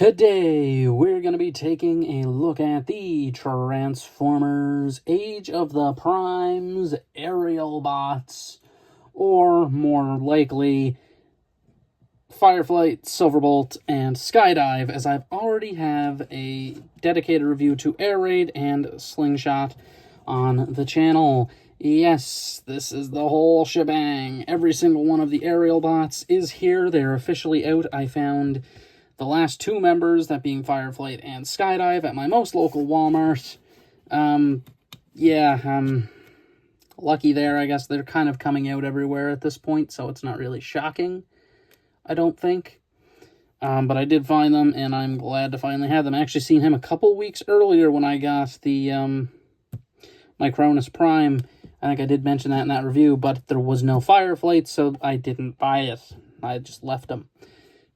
Today, we're going to be taking a look at the Transformers Age of the Primes aerial bots, or more likely, Fireflight, Silverbolt, and Skydive, as I've already have a dedicated review to Air Raid and Slingshot on the channel. Yes, this is the whole shebang. Every single one of the aerial bots is here. They're officially out. I found the last two members, that being Fireflight and Skydive, at my most local Walmart. Lucky there. I guess they're kind of coming out everywhere at this point, so it's not really shocking, I don't think. But I did find them, and I'm glad to finally have them. I actually seen him a couple weeks earlier when I got the my Cronus Prime. I think I did mention that in that review, but there was no Fireflight, so I didn't buy it. I just left him.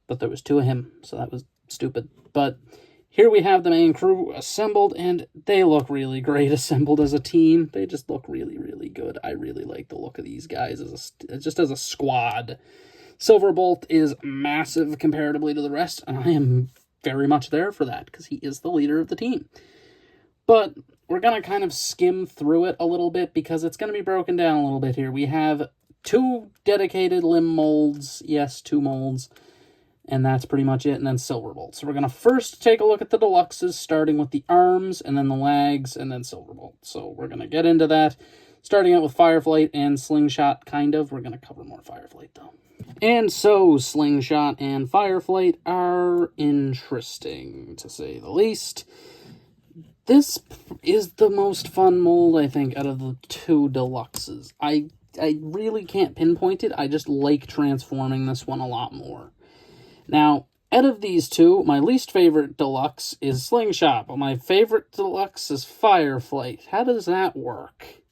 But there was two of him, so that was stupid. But here we have the main crew assembled, and they look really great assembled as a team. They just look really, really good. I really like the look of these guys just as a squad. Silverbolt is massive comparatively to the rest, and I am very much there for that, because he is the leader of the team. But we're going to kind of skim through it a little bit, because it's going to be broken down a little bit here. We have two dedicated limb molds. Yes, two molds. And that's pretty much it, and then Silverbolt. So we're going to first take a look at the deluxes, starting with the arms, and then the legs, and then Silverbolt. So we're going to get into that, starting out with Fireflight and Slingshot, kind of. We're going to cover more Fireflight, though. And so, Slingshot and Fireflight are interesting, to say the least. This is the most fun mold, I think, out of the two deluxes. I really can't pinpoint it. I just like transforming this one a lot more. Now, out of these two, my least favorite deluxe is Slingshot, but my favorite deluxe is Fireflight. How does that work?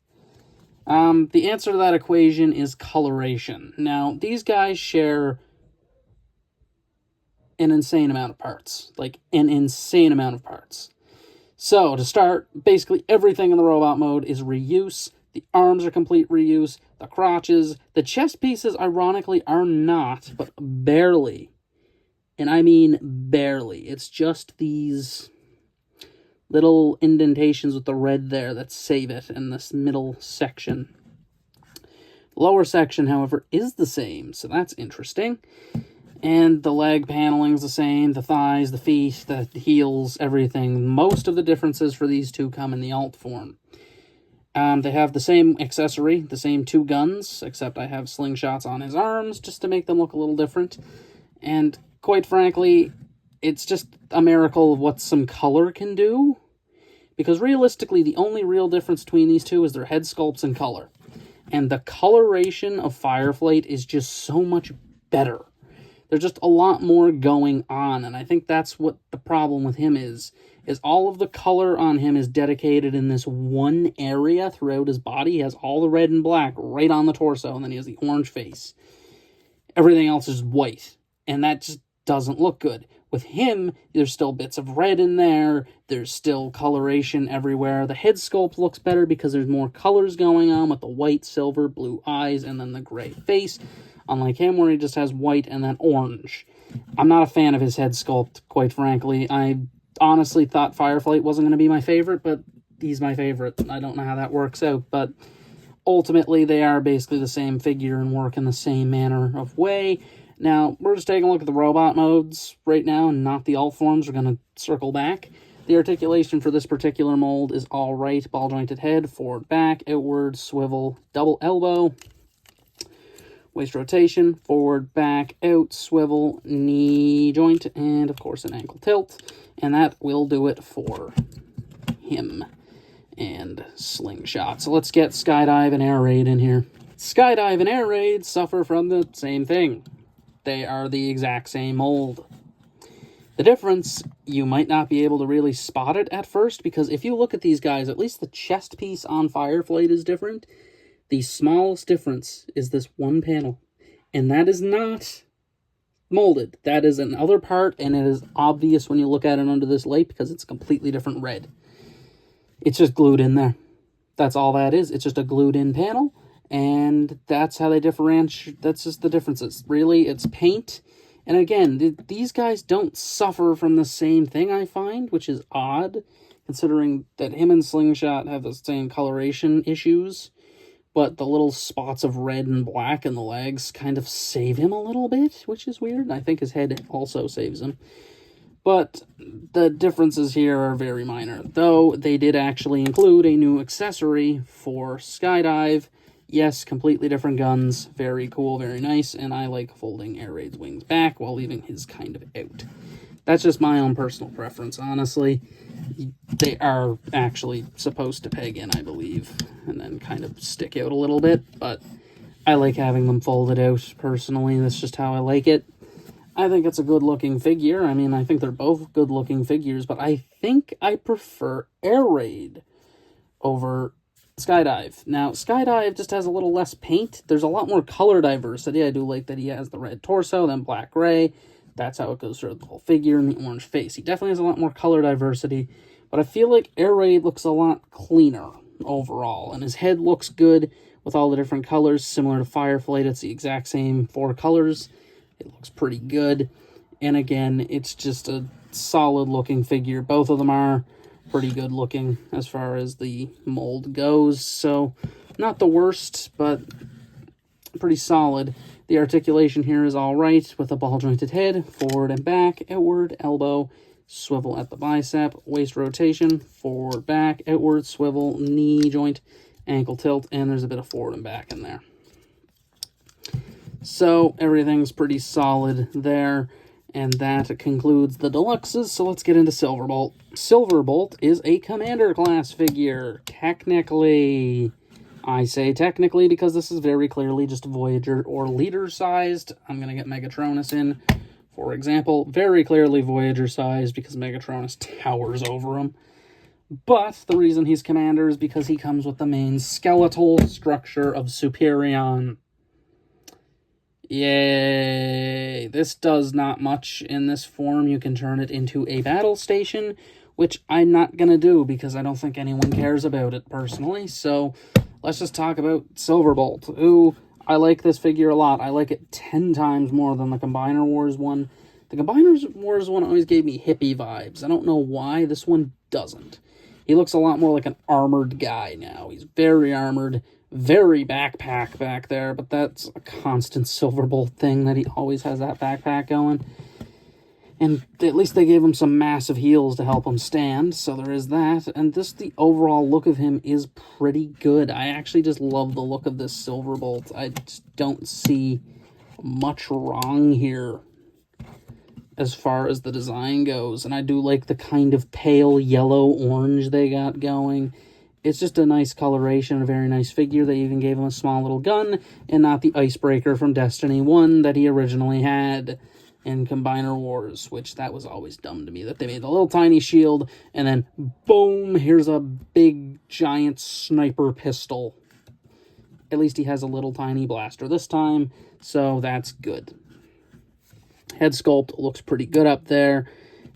The answer to that equation is coloration. Now, these guys share an insane amount of parts. Like, an insane amount of parts. So, to start, basically everything in the robot mode is reuse. The arms are complete reuse. The crotches. The chest pieces, ironically, are not, but barely. And I mean barely. It's just these little indentations with the red there that save it in this middle section. The lower section, however, is the same, so that's interesting. And the leg paneling's the same, the thighs, the feet, the heels, everything. Most of the differences for these two come in the alt form. They have the same accessory, the same two guns, except I have slingshots on his arms just to make them look a little different. And quite frankly, it's just a miracle of what some color can do. Because realistically, the only real difference between these two is their head sculpts and color. And the coloration of Fireflight is just so much better. There's just a lot more going on, and I think that's what the problem with him is all of the color on him is dedicated in this one area throughout his body. He has all the red and black right on the torso, and then he has the orange face. Everything else is white, and that just doesn't look good. With him, there's still bits of red in there. There's still coloration everywhere. The head sculpt looks better because there's more colors going on with the white, silver, blue eyes, and then the gray face. Unlike him, where he just has white and then orange. I'm not a fan of his head sculpt, quite frankly. I honestly thought Fireflight wasn't going to be my favorite, but he's my favorite. I don't know how that works out, but ultimately they are basically the same figure and work in the same manner of way. Now, we're just taking a look at the robot modes right now, and not the alt forms. We're going to circle back. The articulation for this particular mold is all right. Ball-jointed head, forward, back, outward, swivel, double elbow. Waist rotation, forward, back, out, swivel, knee joint, and, of course, an ankle tilt. And that will do it for him and Slingshot. So let's get Skydive and Air Raid in here. Skydive and Air Raid suffer from the same thing. They are the exact same mold. The difference, you might not be able to really spot it at first, because if you look at these guys, at least the chest piece on Fireflight is different. The smallest difference is this one panel, and that is not molded. That is another part, and it is obvious when you look at it under this light because it's a completely different red. It's just glued in there. That's all that is. It's just a glued in panel, and that's how they differentiate. That's just the differences. Really, it's paint And again, these guys don't suffer from the same thing, I find, which is odd, considering that him and Slingshot have the same coloration issues, but the little spots of red and black in the legs kind of save him a little bit, which is weird. I think his head also saves him. But the differences here are very minor, though they did actually include a new accessory for Skydive. Yes, completely different guns, very cool, very nice, and I like folding Air Raid's wings back while leaving his kind of out. That's just my own personal preference, honestly. They are actually supposed to peg in, I believe, and then kind of stick out a little bit, but I like having them folded out, personally. That's just how I like it. I think it's a good-looking figure. I mean, I think they're both good-looking figures, but I think I prefer Air Raid over Skydive. Now, Skydive just has a little less paint. There's a lot more color diversity. I do like that he has the red torso, then black-gray. That's how it goes through the whole figure, and the orange face. He definitely has a lot more color diversity, but I feel like Air Raid looks a lot cleaner overall, and his head looks good with all the different colors, similar to Fireflight. It's the exact same 4 colors. It looks pretty good, and again, it's just a solid-looking figure. Both of them are pretty good-looking as far as the mold goes, so not the worst, but pretty solid. The articulation here is all right, with a ball-jointed head, forward and back, outward, elbow, swivel at the bicep, waist rotation, forward, back, outward, swivel, knee joint, ankle tilt, and there's a bit of forward and back in there. So everything's pretty solid there, and that concludes the deluxes, so let's get into Silverbolt. Silverbolt is a Commander class figure, technically. I say technically because this is very clearly just Voyager or Leader sized. I'm going to get Megatronus in, for example. Very clearly Voyager sized because Megatronus towers over him. But the reason he's Commander is because he comes with the main skeletal structure of Superion. Yay! This does not much in this form. You can turn it into a battle station, which I'm not going to do because I don't think anyone cares about it personally. So let's just talk about Silverbolt. Ooh, I like this figure a lot. I like it 10 times more than the Combiner Wars one. The Combiner Wars one always gave me hippie vibes. I don't know why. This one doesn't. He looks a lot more like an armored guy now. He's very armored. Very backpack back there, but that's a constant Silverbolt thing, that he always has that backpack going. And at least they gave him some massive heels to help him stand, so there is that. And just the overall look of him is pretty good. I actually just love the look of this Silverbolt. I just don't see much wrong here as far as the design goes. And I do like the kind of pale yellow-orange they got going. It's just a nice coloration, a very nice figure. They even gave him a small little gun, and not the icebreaker from Destiny 1 that he originally had in Combiner Wars, which that was always dumb to me, that they made a little tiny shield, and then boom, here's a big, giant sniper pistol. At least he has a little tiny blaster this time, so that's good. Head sculpt looks pretty good up there.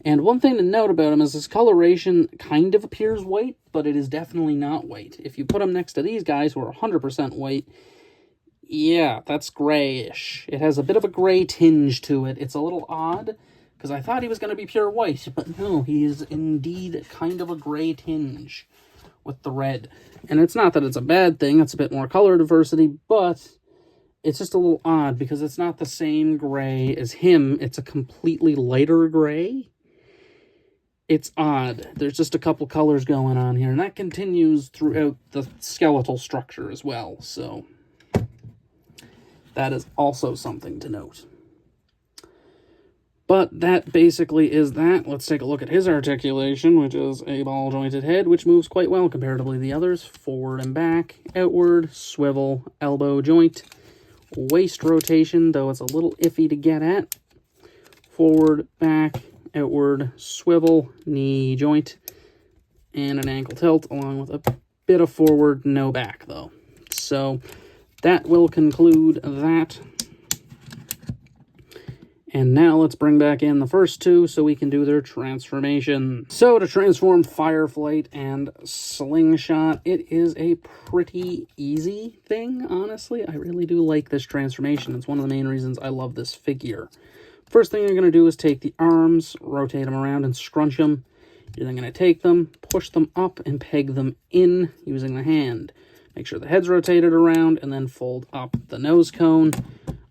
And one thing to note about him is his coloration kind of appears white, but it is definitely not white. If you put him next to these guys who are 100% white, yeah, that's grayish. It has a bit of a gray tinge to it. It's a little odd, because I thought he was going to be pure white, but no, he is indeed kind of a gray tinge with the red. And it's not that it's a bad thing, it's a bit more color diversity, but it's just a little odd, because it's not the same gray as him. It's a completely lighter gray. It's odd. There's just a couple colors going on here, and that continues throughout the skeletal structure as well, so that is also something to note. But that basically is that. Let's take a look at his articulation, which is a ball-jointed head, which moves quite well comparatively to the others. Forward and back, outward, swivel, elbow joint, waist rotation, though it's a little iffy to get at. Forward, back, outward, swivel, knee joint, and an ankle tilt, along with a bit of forward, no back, though. So that will conclude that. And now let's bring back in the first two so we can do their transformation. So to transform Fireflight and Slingshot, it is a pretty easy thing, honestly. I really do like this transformation. It's one of the main reasons I love this figure. First thing you're going to do is take the arms, rotate them around, and scrunch them. You're then going to take them, push them up, and peg them in using the hand. Make sure the head's rotated around, and then fold up the nose cone.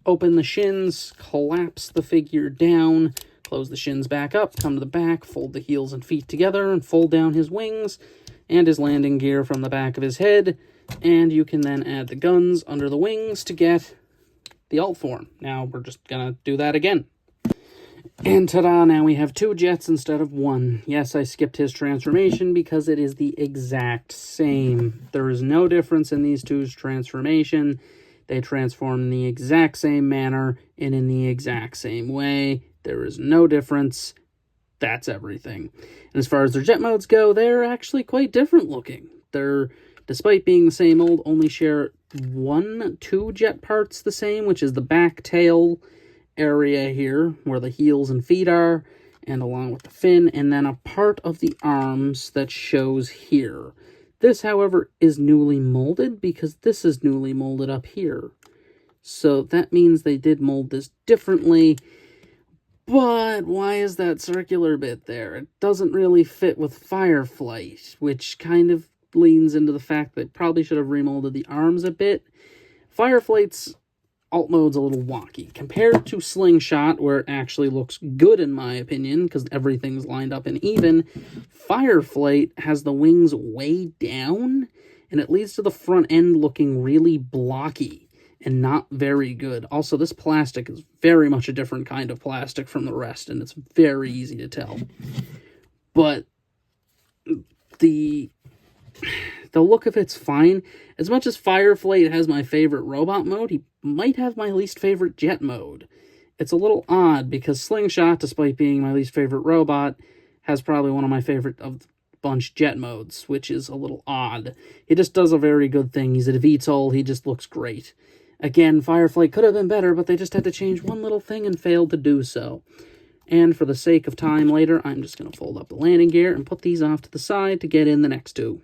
Open the shins, collapse the figure down, close the shins back up, come to the back, fold the heels and feet together, and fold down his wings and his landing gear from the back of his head. And you can then add the guns under the wings to get the alt form. Now we're just going to do that again. And ta-da, now we have 2 jets instead of 1. Yes, I skipped his transformation because it is the exact same. There is no difference in these two's transformation. They transform in the exact same manner and in the exact same way. There is no difference. That's everything. And as far as their jet modes go, they're actually quite different looking. They're, despite being the same mold, only share 2 jet parts the same, which is the back tail area here where the heels and feet are, and along with the fin, and then a part of the arms that shows here. This, however, is newly molded because this is newly molded up here. So that means they did mold this differently. But why is that circular bit there? It doesn't really fit with Fireflight, which kind of leans into the fact that probably should have remolded the arms a bit. Fireflight's alt mode's a little wonky. Compared to Slingshot, where it actually looks good in my opinion, because everything's lined up and even, Fireflight has the wings way down, and it leads to the front end looking really blocky and not very good. Also, this plastic is very much a different kind of plastic from the rest, and it's very easy to tell. But the look of it's fine. As much as Fireflight has my favorite robot mode, he might have my least favorite jet mode. It's a little odd because Slingshot, despite being my least favorite robot, has probably one of my favorite of the bunch jet modes, which is a little odd. He just does a very good thing. He's a VTOL, he just looks great. Again, Fireflight could have been better, but they just had to change one little thing and failed to do so. And for the sake of time later, I'm just going to fold up the landing gear and put these off to the side to get in the next 2.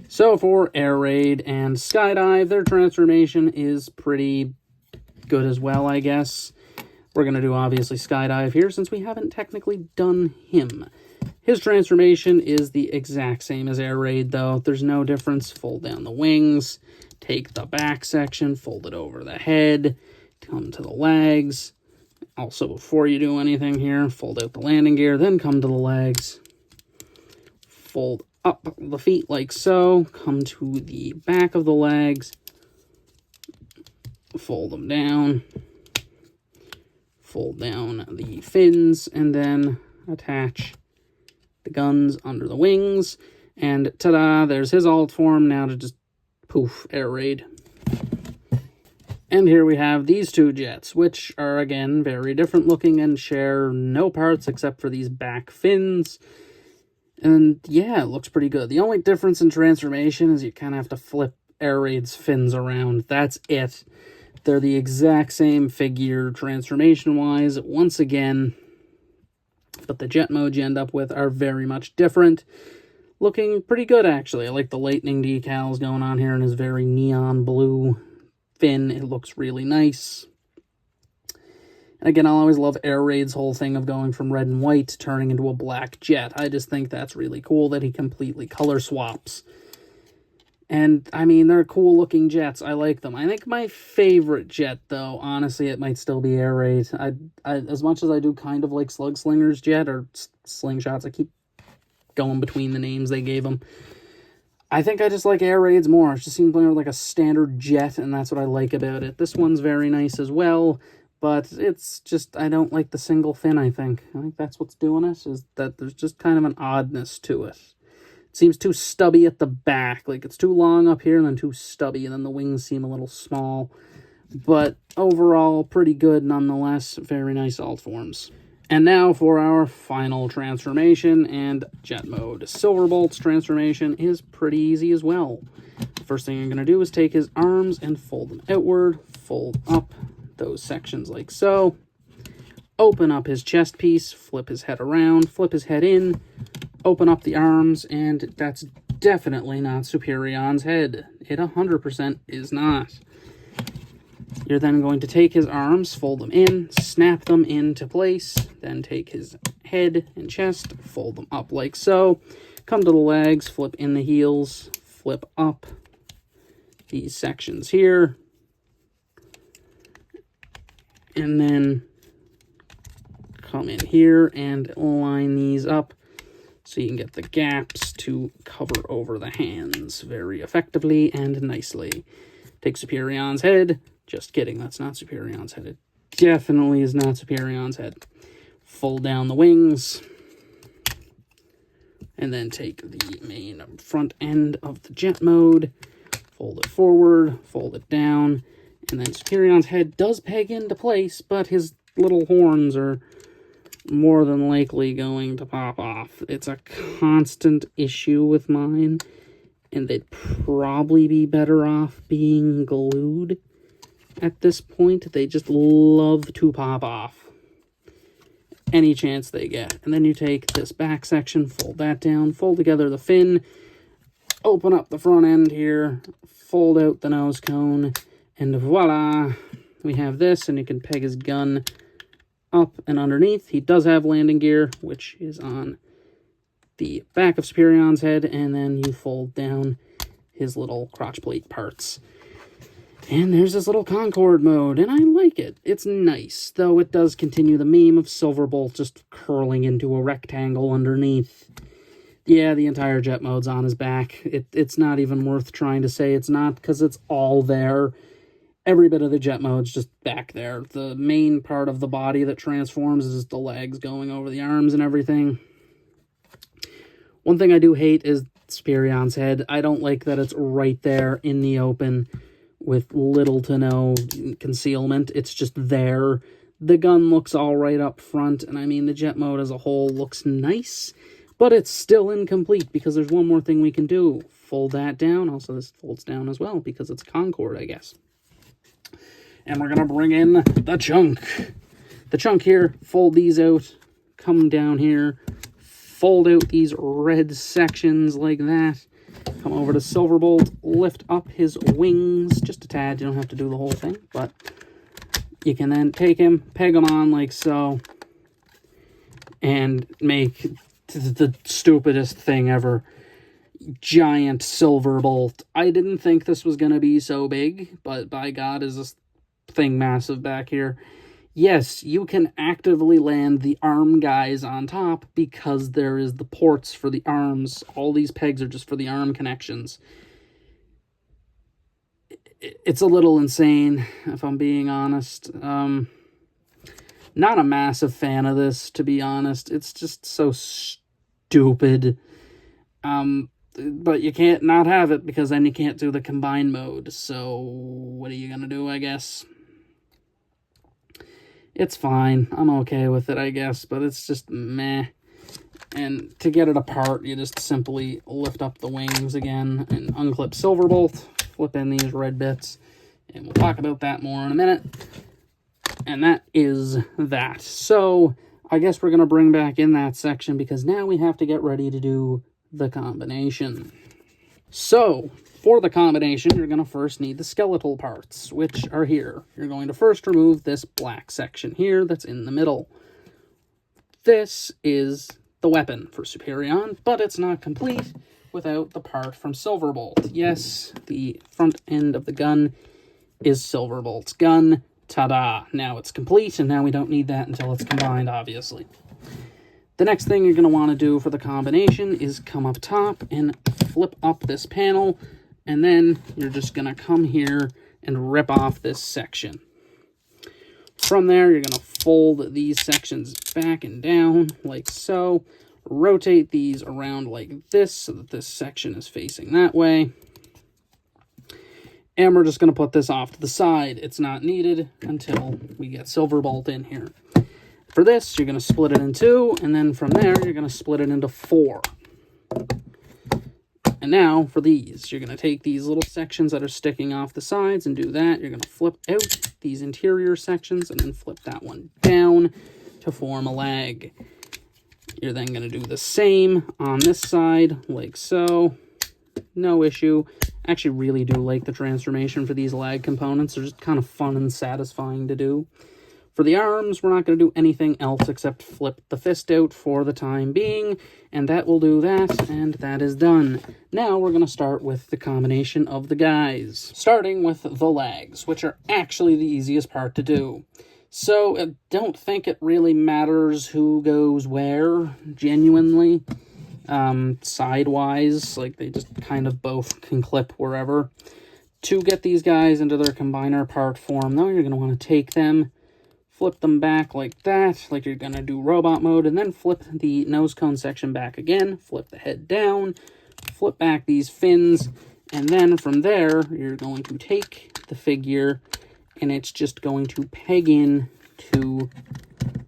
So for Air Raid and Skydive, their transformation is pretty good as well, I guess. We're going to do, obviously, Skydive here, since we haven't technically done him. His transformation is the exact same as Air Raid, though. There's no difference. Fold down the wings, take the back section, fold it over the head, come to the legs. Also, before you do anything here, fold out the landing gear, then come to the legs. Fold up the feet like so, come to the back of the legs, fold them down, fold down the fins, and then attach the guns under the wings, and ta-da, there's his alt form. Now to just poof, Air Raid. And here we have these 2 jets, which are, again, very different looking and share no parts except for these back fins. And yeah, it looks pretty good. The only difference in transformation is you kind of have to flip Air Raid's fins around. That's it. They're the exact same figure transformation-wise, once again. But the jet modes you end up with are very much different. Looking pretty good, actually. I like the lightning decals going on here in his very neon blue fin. It looks really nice. And again, I'll always love Air Raid's whole thing of going from red and white to turning into a black jet. I just think that's really cool that he completely color swaps. And, I mean, they're cool-looking jets. I like them. I think my favorite jet, though, honestly, it might still be Air Raid. I as much as I do kind of like Slugslinger's jet, or Slingshots, I keep going between the names they gave them. I think I just like Air Raids more. It just seems like a standard jet, and that's what I like about it. This one's very nice as well. But it's just, I don't like the single fin, I think. I think that's what's doing it, is that there's just kind of an oddness to it. It seems too stubby at the back. Like, it's too long up here and then too stubby, and then the wings seem a little small. But overall, pretty good nonetheless. Very nice alt forms. And now for our final transformation and jet mode. Silverbolt's transformation is pretty easy as well. First thing you're going to do is take his arms and fold them outward, fold up those sections like so, open up his chest piece, flip his head around, flip his head in, open up the arms, and that's definitely not Superion's head. It 100% is not. You're then going to take his arms, fold them in, snap them into place, then take his head and chest, fold them up like so. Come to the legs, flip in the heels, flip up these sections here, and then come in here and line these up so you can get the gaps to cover over the hands very effectively and nicely. Take Superion's head. Just kidding, that's not Superion's head. It definitely is not Superion's head. Fold down the wings, and then take the main front end of the jet mode, fold it forward, fold it down, and then Superion's head does peg into place, but his little horns are more than likely going to pop off. It's a constant issue with mine, and they'd probably be better off being glued at this point. They just love to pop off any chance they get. And then you take this back section, fold that down, fold together the fin, open up the front end here, fold out the nose cone, and voila, we have this. And you can peg his gun up and underneath. He does have landing gear, which is on the back of Superion's head, and then you fold down his little crotch plate parts. And there's this little Concorde mode, and I like it. It's nice, though it does continue the meme of Silverbolt just curling into a rectangle underneath. Yeah, the entire jet mode's on his back. It's not even worth trying to say it's not, because it's all there. Every bit of the jet mode's just back there. The main part of the body that transforms is the legs going over the arms and everything. One thing I do hate is Superion's head. I don't like that it's right there in the open with little to no concealment. It's just there. The gun looks all right up front, and I mean, the jet mode as a whole looks nice, but it's still incomplete because there's one more thing we can do. Fold that down. Also, this folds down as well because it's Concorde, I guess. And we're going to bring in the chunk. The chunk here, fold these out, come down here, fold out these red sections like that. Come over to Silverbolt, lift up his wings just a tad. You don't have to do the whole thing, but you can then take him, peg him on like so, and make the stupidest thing ever. Giant Silverbolt. I didn't think this was going to be so big, but by God, is this thing massive back here. Yes, you can actively land the arm guys on top because there is the ports for the arms. All these pegs are just for the arm connections. It's a little insane, if I'm being honest. Not a massive fan of this, to be honest. It's just so stupid. But you can't not have it because then you can't do the combined mode. So what are you going to do, I guess? It's fine. I'm okay with it, I guess, but it's just meh. And to get it apart, you just simply lift up the wings again and unclip Silverbolt, flip in these red bits, and we'll talk about that more in a minute. And that is that. So I guess we're going to bring back in that section because now we have to get ready to do the combination. So for the combination, you're going to first need the skeletal parts, which are here. You're going to first remove this black section here that's in the middle. This is the weapon for Superion, but it's not complete without the part from Silverbolt. Yes, the front end of the gun is Silverbolt's gun. Ta-da! Now it's complete, and now we don't need that until it's combined, obviously. The next thing you're going to want to do for the combination is come up top and flip up this panel, and then you're just going to come here and rip off this section. From there, you're going to fold these sections back and down like so. Rotate these around like this so that this section is facing that way. And we're just going to put this off to the side. It's not needed until we get Silverbolt in here. For this, you're going to split it in two, and then from there, you're going to split it into four. And now, for these, you're going to take these little sections that are sticking off the sides and do that. You're going to flip out these interior sections and then flip that one down to form a leg. You're then going to do the same on this side, like so. No issue. I actually really do like the transformation for these lag components. They're just kind of fun and satisfying to do. For the arms, we're not going to do anything else except flip the fist out for the time being, and that will do that, and that is done. Now we're going to start with the combination of the guys, starting with the legs, which are actually the easiest part to do. So I don't think it really matters who goes where, genuinely, sidewise, like they just kind of both can clip wherever. To get these guys into their combiner part form, though, you're going to want to take them, flip them back like that, like you're going to do robot mode, and then flip the nose cone section back again, flip the head down, flip back these fins, and then from there, you're going to take the figure, and it's just going to peg in to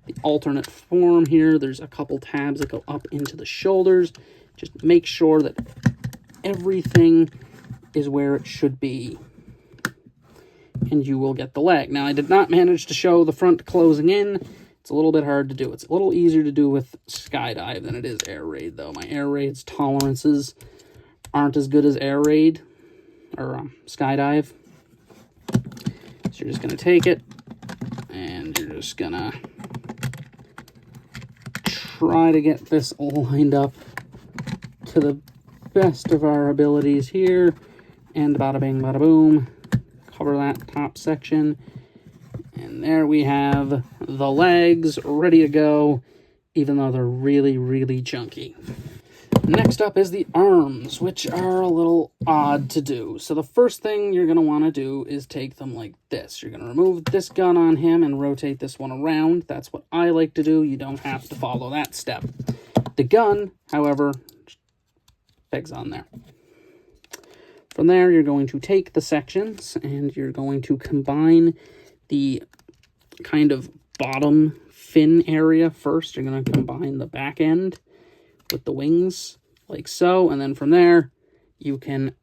the alternate form here. There's a couple tabs that go up into the shoulders. Just make sure that everything is where it should be, and you will get the leg. Now, I did not manage to show the front closing in. It's a little bit hard to do. It's a little easier to do with Skydive than it is Air Raid, though. My Air Raid's tolerances aren't as good as Air Raid, or Skydive. So you're just going to take it, and you're just going to try to get this lined up to the best of our abilities here, and bada bing, bada boom. Cover that top section, and there we have the legs ready to go, even though they're really, really chunky. Next up is the arms, which are a little odd to do. So the first thing you're going to want to do is take them like this. You're going to remove this gun on him and rotate this one around. That's what I like to do. You don't have to follow that step. The gun, however, pegs on there. From there, you're going to take the sections and you're going to combine the kind of bottom fin area first. You're going to combine the back end with the wings like so, and then from there, you can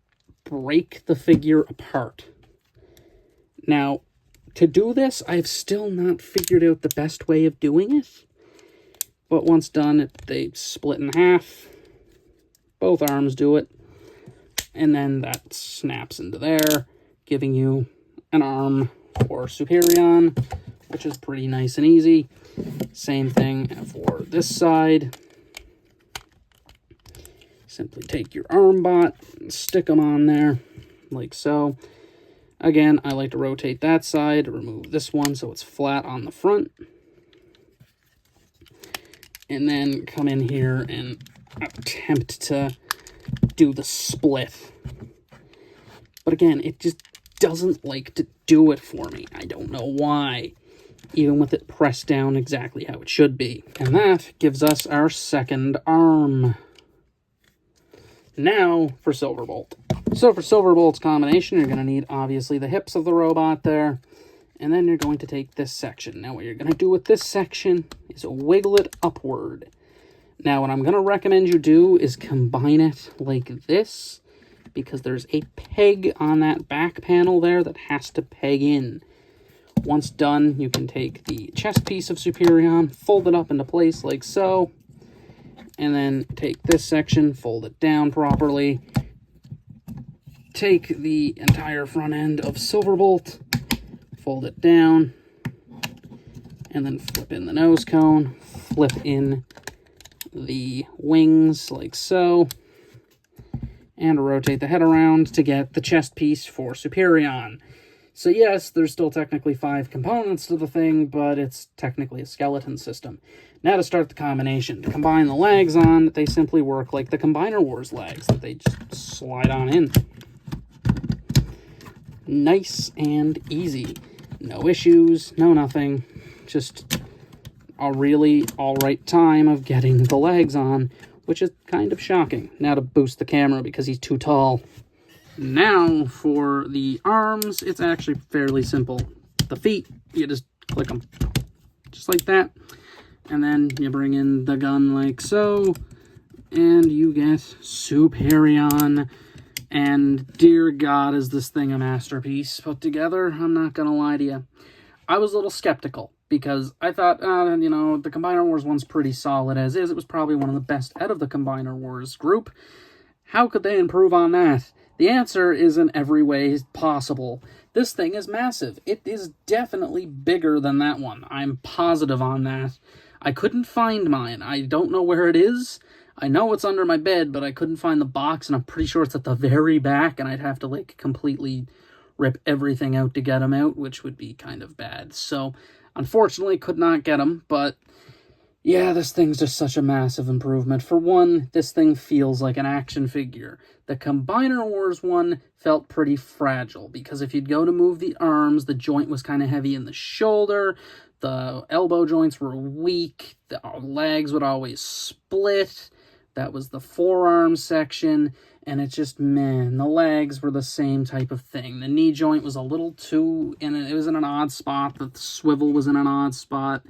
break the figure apart. Now, to do this, I've still not figured out the best way of doing it, but once done, they split in half. Both arms do it. And then that snaps into there, giving you an arm for superion, which is pretty nice and easy. Same thing for this side. Simply take your arm bot and stick them on there, like so. Again, I like to rotate that side, remove this one so it's flat on the front. And then come in here and attempt to do the split. But again, it just doesn't like to do it for me. I don't know why, even with it pressed down exactly how it should be. And that gives us our second arm. Now for Silverbolt. So for Silverbolt's combination, you're going to need, obviously, the hips of the robot there. And then you're going to take this section. Now what you're going to do with this section is wiggle it upward. Now, what I'm going to recommend you do is combine it like this, because there's a peg on that back panel there that has to peg in. Once done, you can take the chest piece of superion, fold it up into place like so, and then take this section, fold it down properly, take the entire front end of Silverbolt, fold it down, and then flip in the nose cone, flip in the wings like so, and rotate the head around to get the chest piece for superion. So yes, there's still technically 5 components to the thing, but it's technically a skeleton system. Now to start the combination. To combine the legs on, they simply work like the Combiner Wars legs, that they just slide on in. Nice and easy. No issues, no nothing. Just a really alright time of getting the legs on, which is kind of shocking. Now to boost the camera because he's too tall. Now for the arms, it's actually fairly simple. The feet, you just click them just like that, and then you bring in the gun like so, and you get superion. And dear God, is this thing a masterpiece put together? I'm not gonna lie to you. I was a little skeptical, because I thought, you know, the Combiner Wars one's pretty solid as is. It was probably one of the best out of the Combiner Wars group. How could they improve on that? The answer is in every way possible. This thing is massive. It is definitely bigger than that one. I'm positive on that. I couldn't find mine. I don't know where it is. I know it's under my bed, but I couldn't find the box, and I'm pretty sure it's at the very back, and I'd have to, like, completely rip everything out to get them out, which would be kind of bad. So, unfortunately, could not get them, but yeah, this thing's just such a massive improvement. For one, this thing feels like an action figure. The Combiner Wars one felt pretty fragile, because if you'd go to move the arms, the joint was kind of heavy in the shoulder, the elbow joints were weak, the legs would always split. That was the forearm section, and it just, man, the legs were the same type of thing. The knee joint was a little too, and it was in an odd spot, the swivel was in an odd spot.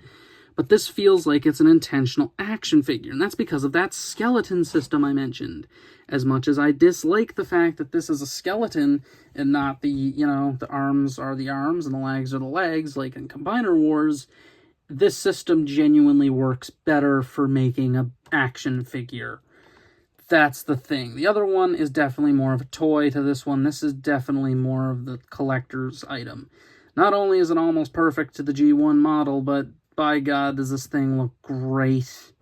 But this feels like it's an intentional action figure, and that's because of that skeleton system I mentioned. As much as I dislike the fact that this is a skeleton and not the, you know, the arms are the arms and the legs are the legs, like in Combiner Wars, this system genuinely works better for making an action figure. That's the thing. The other one is definitely more of a toy to this one. This is definitely more of the collector's item. Not only is it almost perfect to the G1 model, but by God, does this thing look great.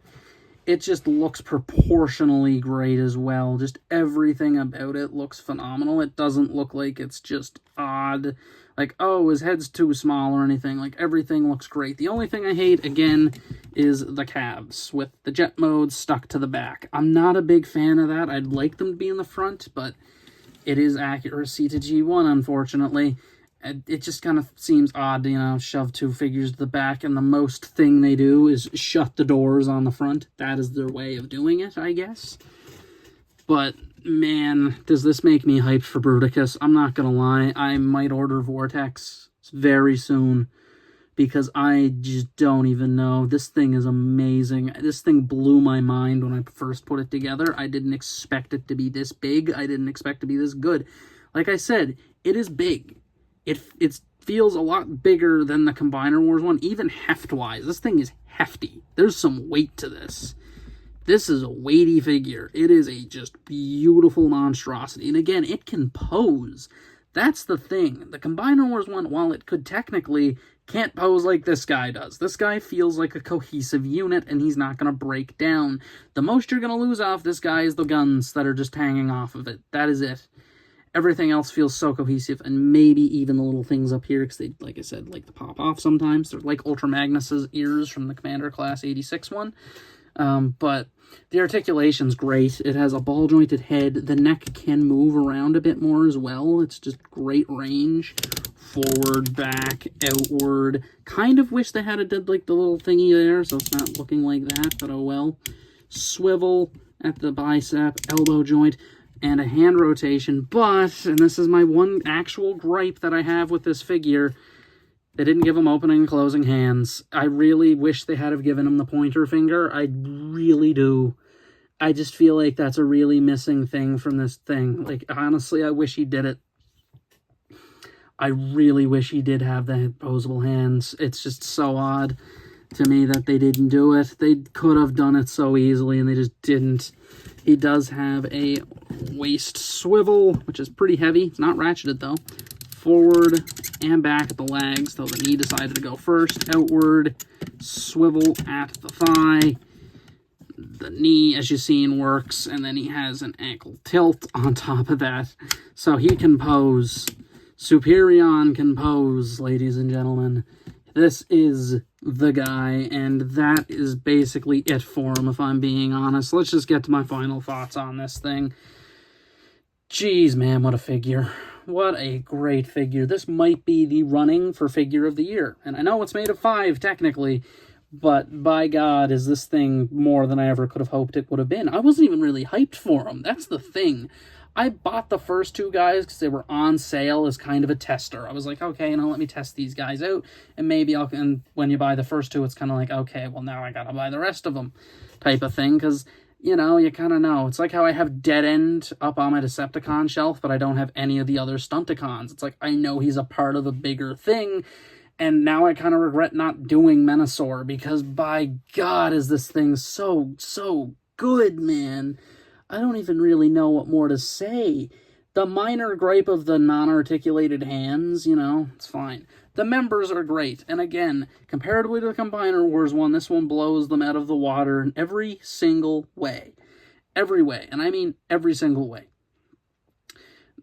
It just looks proportionally great as well. Just everything about it looks phenomenal. It doesn't look like it's just odd. Like, oh, his head's too small or anything. Like, everything looks great. The only thing I hate, again, is the calves with the jet mode stuck to the back. I'm not a big fan of that. I'd like them to be in the front, but it is accuracy to G1, unfortunately. It just kind of seems odd to, you know, shove two figures to the back, and the most thing they do is shut the doors on the front. That is their way of doing it, I guess. But, man, does this make me hyped for Bruticus? I'm not gonna lie, I might order Vortex very soon, because I just don't even know. This thing is amazing. This thing blew my mind when I first put it together. I didn't expect it to be this big. I didn't expect it to be this good. Like I said, it is big. It feels a lot bigger than the Combiner Wars one, even heft-wise. This thing is hefty. There's some weight to this. This is a weighty figure. It is a just beautiful monstrosity. And again, it can pose. That's the thing. The Combiner Wars one, while it could technically, can't pose like this guy does. This guy feels like a cohesive unit, and he's not going to break down. The most you're going to lose off this guy is the guns that are just hanging off of it. That is it. Everything else feels so cohesive, and maybe even the little things up here, because they, like I said, like to pop off sometimes. They're like Ultra Magnus's ears from the Commander Class 86 one. But the articulation's great. It has a ball-jointed head. The neck can move around a bit more as well. It's just great range. Forward, back, outward. Kind of wish they had did like the little thingy there, so it's not looking like that, but oh well. Swivel at the bicep, elbow joint, and a hand rotation, but, and this is my one actual gripe that I have with this figure, they didn't give him opening and closing hands. I really wish they had have given him the pointer finger. I really do. I just feel like that's a really missing thing from this thing. Like, honestly, I wish he did it. I really wish he did have the opposable hands. It's just so odd to me that they didn't do it. They could have done it so easily, and they just didn't. He does have a waist swivel, which is pretty heavy. It's not ratcheted, though. Forward and back at the legs, though the knee decided to go first. Outward, swivel at the thigh. The knee, as you've seen, works, and then he has an ankle tilt on top of that. So he can pose. Superion can pose, ladies and gentlemen. This is the guy, and that is basically it for him, if I'm being honest. Let's just get to my final thoughts on this thing. Jeez, man, what a figure. What a great figure. This might be the running for figure of the year. And I know it's made of 5, technically, but by God, is this thing more than I ever could have hoped it would have been. I wasn't even really hyped for him. That's the thing. I bought the first 2 guys because they were on sale as kind of a tester. I was like, okay, let me test these guys out, and maybe and when you buy the first 2, it's kind of like, okay, well, now I gotta buy the rest of them type of thing, because, you know, you kind of know. It's like how I have Dead End up on my Decepticon shelf, but I don't have any of the other Stunticons. It's like, I know he's a part of a bigger thing, and now I kind of regret not doing Menasor, because by God, is this thing so good, man. I don't even really know what more to say. The minor gripe of the non-articulated hands, you know, it's fine. The members are great, and again, comparatively to the Combiner Wars one, this one blows them out of the water in every single way. Every way, and I mean every single way.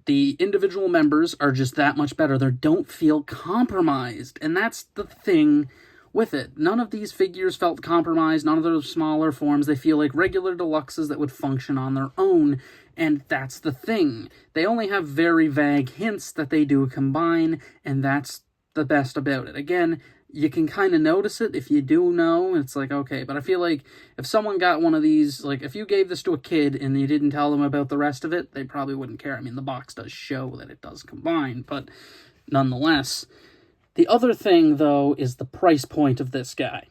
The individual members are just that much better. They don't feel compromised, and that's the thing with it. None of these figures felt compromised, none of those smaller forms. They feel like regular deluxes that would function on their own, and that's the thing. They only have very vague hints that they do combine, and that's the best about it. Again, you can kind of notice it if you do know. It's like, okay, but I feel like if someone got one of these, like if you gave this to a kid and you didn't tell them about the rest of it, they probably wouldn't care. I mean, the box does show that it does combine, but nonetheless. The other thing, though, is the price point of this guy.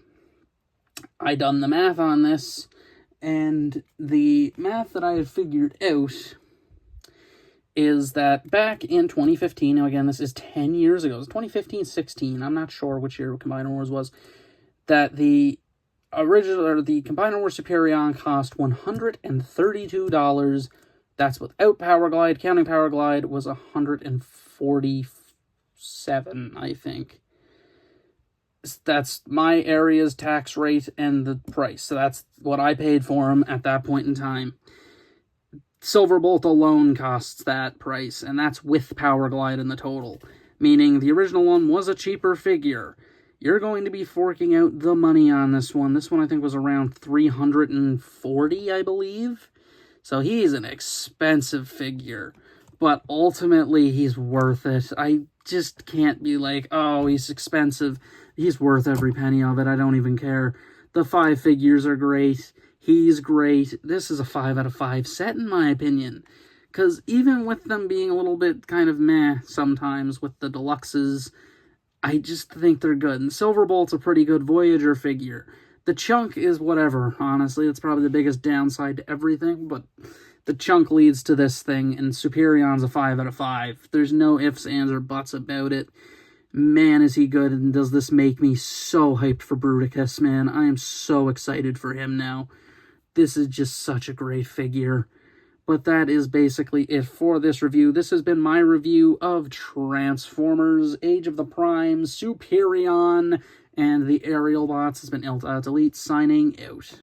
I done the math on this, and the math that I had figured out is that back in 2015, now again, this is 10 years ago, it was 2015-16, I'm not sure which year Combiner Wars was, that the original, or the Combiner Wars Superion cost $132. That's without Power Glide. Counting Power Glide was $147, I think. That's my area's tax rate and the price. So that's what I paid for him at that point in time. Silverbolt alone costs that price, and that's with Power Glide in the total. Meaning the original one was a cheaper figure. You're going to be forking out the money on this one. This one I think was around $340, I believe. So he's an expensive figure. But ultimately, he's worth it. I just can't be like, oh, he's expensive. He's worth every penny of it. I don't even care. The 5 figures are great. He's great. This is a 5 out of 5 set, in my opinion. Because even with them being a little bit kind of meh sometimes with the deluxes, I just think they're good. And Silverbolt's a pretty good Voyager figure. The chunk is whatever, honestly. It's probably the biggest downside to everything, but the chunk leads to this thing, and Superion's a 5 out of 5. There's no ifs, ands, or buts about it. Man, is he good, and does this make me so hyped for Bruticus, man. I am so excited for him now. This is just such a great figure. But that is basically it for this review. This has been my review of Transformers, Age of the Primes, Superion, and the Aerial Bots. Has been Delete signing out.